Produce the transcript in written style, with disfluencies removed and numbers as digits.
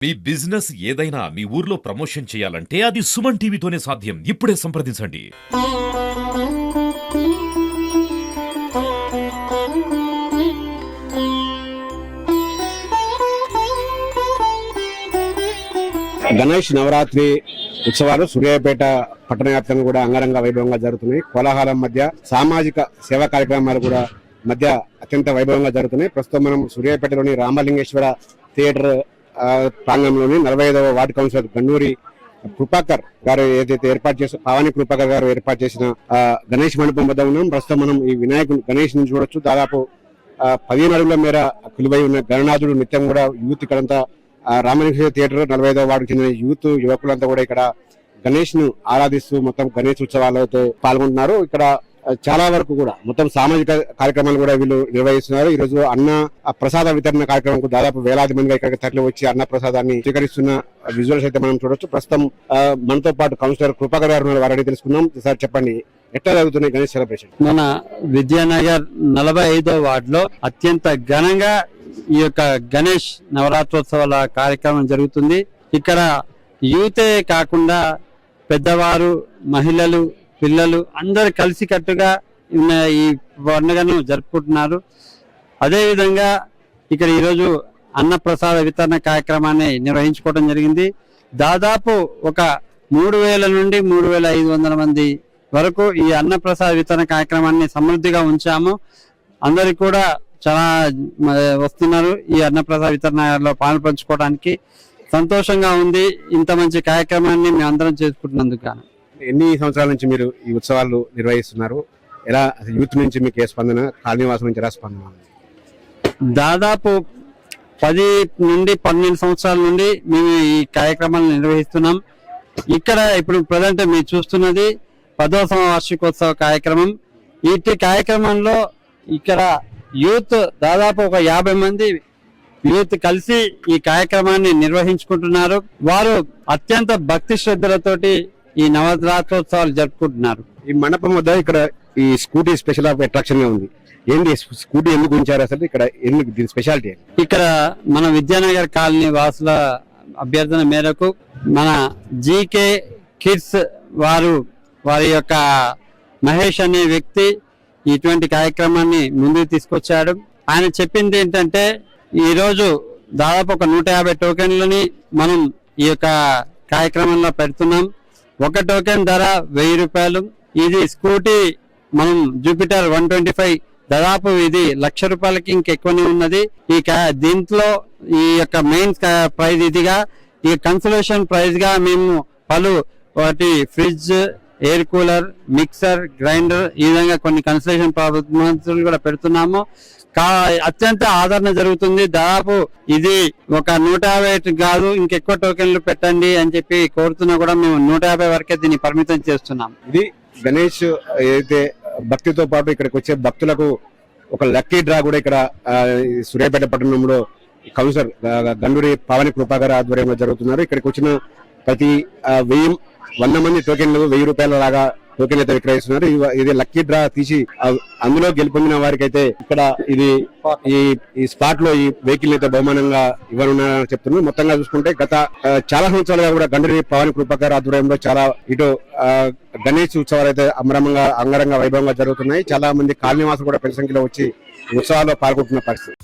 మీ business ఏదైనా మీ ఊర్లో promotion చేయాలంటే అది సుమన్ టీవీతోనే సాధ్యం. ఇప్పుడే సంప్రదించండి. గణేష్ నవరాత్రి ఉత్సవాలు సూర్యాపేట పట్టణ వ్యాప్తంగా కూడా అంగరంగ వైభవంగా జరుగుతున్నాయి. కోలాహలం మధ్య సామాజిక సేవా కార్యక్రమాలు కూడా మధ్య అత్యంత వైభవంగా జరుగుతున్నాయి. ప్రస్తుతం మనం సూర్యాపేటలోని రామలింగేశ్వర థియేటర్ ప్రాంగణంలోని 45వ వార్డు కౌన్సిలర్ గన్నూరి కృపాకర్ గారు ఏదైతే ఏర్పాటు చేసిన పావని కృపాకర్ గారు ఏర్పాటు చేసిన గణేష్ మండపం వద్ద ఉన్నాం. ప్రస్తుతం మనం ఈ వినాయకుడు గణేష్ నుంచి చూడొచ్చు. దాదాపు 15 అడుగుల మేర కొలువై ఉన్న గణనాథుడు నిత్యం కూడా యూత్ ఇక్కడంతా రామలింగేశ్వర థియేటర్ 45వ వార్డుకు చెందిన యువకులంతా కూడా ఇక్కడ గణేష్ ను ఆరాధిస్తూ మొత్తం గణేష్ ఉత్సవాలు అయితే పాల్గొంటున్నారు. ఇక్కడ చాలా వరకు కూడా మొత్తం సామాజిక కార్యక్రమాలు కూడా వీళ్ళు నిర్వహిస్తున్నారు. ఈ రోజు అన్న ప్రసాద వితరణ కార్యక్రమం దాదాపు వేలాది మందిగా ఇక్కడికి తరలి వచ్చి అన్న ప్రసాదాన్ని స్వీకరిస్తున్న విజువల్స్ అయితే మనం చూడొచ్చు. ప్రస్తుతం మనతో పాటు కౌన్సిలర్ కృపాకర్ గారు వారిని తెలుసుకుందాం. సార్ చెప్పండి, ఎట్లా జరుగుతున్నాయి గణేష్ సెలబ్రేషన్? మన విద్యానగర్ 45వ వార్డులో అత్యంత ఘనంగా ఈ యొక్క గణేష్ నవరాత్రోత్సవాల కార్యక్రమం జరుగుతుంది. ఇక్కడ యూతే కాకుండా పెద్దవారు, మహిళలు, పిల్లలు అందరు కలిసికట్టుగా ఈ పండుగను జరుపుకుంటున్నారు. అదేవిధంగా ఇక్కడ ఈరోజు అన్నప్రసాద వితరణ కార్యక్రమాన్ని నిర్వహించుకోవడం జరిగింది. దాదాపు ఒక 3000 నుండి 3500 మంది వరకు ఈ అన్నప్రసాద వితరణ కార్యక్రమాన్ని సమృద్ధిగా ఉంచాము. అందరికి కూడా చాలా వస్తున్నారు ఈ అన్నప్రసాద వితరణలో పాలు పంచుకోవడానికి. సంతోషంగా ఉంది ఇంత మంచి కార్యక్రమాన్ని మేము అందరం చేసుకుంటున్నందుకు గాను. ఎన్ని సంవత్సరాల నుంచి మీరు ఈ ఉత్సవాలు నిర్వహిస్తున్నారు? ఎలా యూత్ నుంచి మీకు ఏ స్పందన, కాలనీవాసం నుంచి ఎలా స్పందన? దాదాపు 10 నుండి 12 సంవత్సరాల నుండి మేము ఈ కార్యక్రమాలను నిర్వహిస్తున్నాం. ఇక్కడ ఇప్పుడు ప్రజెంట్ మీరు చూస్తున్నది 10వ వార్షికోత్సవ కార్యక్రమం. ఈ కార్యక్రమంలో ఇక్కడ యూత్ దాదాపు ఒక 50 మంది యూత్ కలిసి ఈ కార్యక్రమాన్ని నిర్వహించుకుంటున్నారు. వారు అత్యంత భక్తి శ్రద్ధలతోటి ఈ నవరాత్రోత్సవాలు జరుపుకుంటున్నారు. ఈ మండపం వద్ద ఇక్కడ ఈ స్కూటీ స్పెషల్ అట్రాక్షన్ గా ఉంది. ఏంటి స్కూటీ ఎందుకు ఉంచారు అసలు? ఇక్కడ ఎందుకు దీని స్పెషాలిటీ? ఇక్కడ మన విద్యానగర్ కాలనీ వాసుల అభ్యర్థన మేరకు మన జీకే కిడ్స్ వారి యొక్క మహేష్ అనే వ్యక్తి ఇటువంటి కార్యక్రమాన్ని ముందుకు తీసుకొచ్చాడు. ఆయన చెప్పింది ఏంటంటే ఈ రోజు దాదాపు ఒక 150 టోకెన్లని మనం ఈ యొక్క కార్యక్రమంలో పెడుతున్నాం. ఒక టోకెన్ ధర 1000 రూపాయలు. ఇది స్కూటీ మనం జూపిటర్ 125 దాదాపు ఇది 1,00,000 రూపాయలకి ఇంకెక్కువనే ఉన్నది. దీంట్లో ఈ యొక్క మెయిన్ ప్రైజ్ ఇదిగా, ఈ కన్సలేషన్ ప్రైజ్ గా మేము పలు వాటి fridge, air cooler, mixer, grinder ఈ విధంగా కొన్ని కన్సలేషన్ ప్రాబ్లమ్స్ కూడా పెడుతున్నాము. అత్యంత ఆదరణ జరుగుతుంది. దాదాపు ఇది ఒక 150 కాదు ఇంకెక్కువ టోకెన్లు పెట్టండి అని చెప్పి కోరుతున్నా కూడా మేము 150 వరకే దీన్ని పరిమితం చేస్తున్నాం. ఇది గణేష్ ఏదైతే భక్తితో పాటు ఇక్కడికి వచ్చే భక్తులకు ఒక లక్కీ డ్రా కూడా ఇక్కడ సూర్యాపేట పట్టణంలో కౌన్సిలర్ గన్నూరి పావని కృపాకర్ ఆధ్వర్యంలో జరుగుతున్నారు. ఇక్కడికి వచ్చిన ప్రతి 100 మంది టోకెన్లు 1000 రూపాయల లాగా టోకెన్ అయితే విక్రయిస్తున్నారు. ఇది లక్కీ డ్రా తీసి అందులో గెలుపొందిన వారికి అయితే ఇక్కడ ఇది ఈ స్పాట్ లో ఈ వెహికల్ అయితే బహుమానంగా ఇవ్వనున్నారని చెప్తున్నారు. మొత్తంగా చూసుకుంటే గత చాలా సంవత్సరాలుగా కూడా గన్నూరి పావని కృపాకర్ ఆధ్వర్యంలో చాలా ఇటు గణేష్ ఉత్సవాలు అయితే అంగరంగ వైభవంగా జరుగుతున్నాయి. చాలా మంది కాలనీవాసులు కూడా పెద్ద సంఖ్యలో వచ్చి ఉత్సవాల్లో పాల్గొంటున్న పరిస్థితి.